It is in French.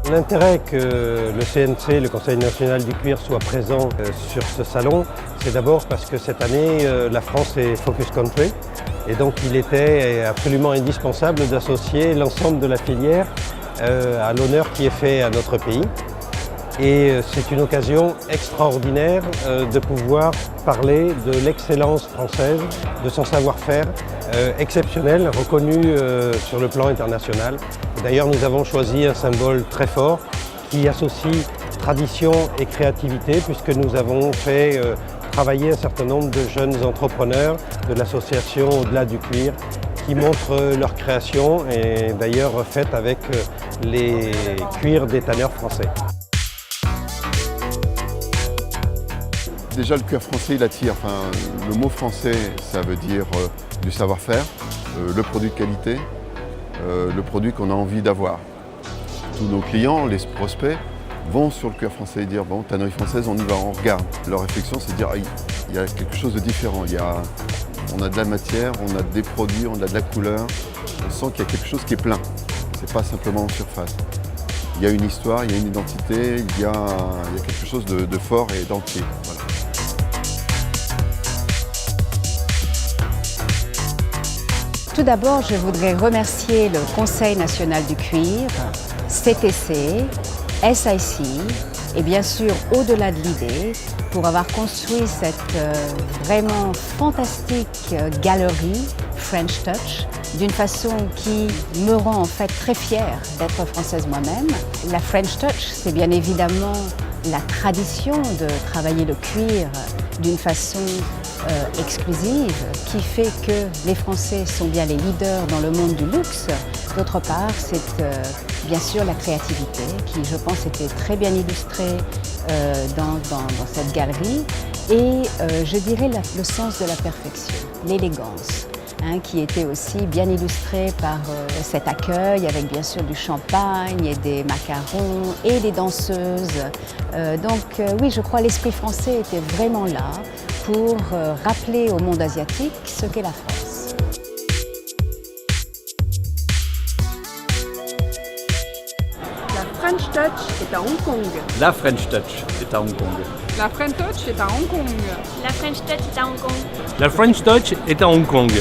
L'intérêt que le CNC, le Conseil national du cuir, soit présent sur ce salon, c'est d'abord parce que cette année, la France est Focus Country et donc il était absolument indispensable d'associer l'ensemble de la filière à l'honneur qui est fait à notre pays. Et c'est une occasion extraordinaire de pouvoir parler de l'excellence française, de son savoir-faire exceptionnel, reconnu sur le plan international. D'ailleurs, nous avons choisi un symbole très fort qui associe tradition et créativité, puisque nous avons fait travailler un certain nombre de jeunes entrepreneurs de l'association Au-delà du cuir, qui montrent leur création et d'ailleurs faite avec les cuirs des tanneurs français. Déjà, le cuir français, il attire. Le mot français, ça veut dire du savoir-faire, le produit de qualité, le produit qu'on a envie d'avoir. Tous nos clients, les prospects, vont sur le cuir français et dire bon, tannerie française, on y va, on regarde. Leur réflexion, c'est de dire il y a quelque chose de différent. On a de la matière, on a des produits, on a de la couleur. On sent qu'il y a quelque chose qui est plein. C'est pas simplement en surface. Il y a une histoire, il y a une identité, il y a quelque chose de fort et d'entier. Voilà. Tout d'abord, je voudrais remercier le Conseil national du cuir, CTC, SIC et bien sûr Au-delà de l'idée pour avoir construit cette vraiment fantastique galerie French Touch d'une façon qui me rend en fait très fière d'être française moi-même. La French Touch, c'est bien évidemment la tradition de travailler le cuir d'une façon exclusive qui fait que les Français sont bien les leaders dans le monde du luxe. D'autre part, c'est bien sûr la créativité qui, je pense, était très bien illustrée dans cette galerie et je dirais le sens de la perfection, l'élégance. Qui était aussi bien illustré par cet accueil avec bien sûr du champagne et des macarons et des danseuses. Oui, je crois l'esprit français était vraiment là pour rappeler au monde asiatique ce qu'est la France. La French Touch est à Hong Kong. La French Touch est à Hong Kong. La French Touch est à Hong Kong. La French Touch est à Hong Kong. La French Touch est à Hong Kong.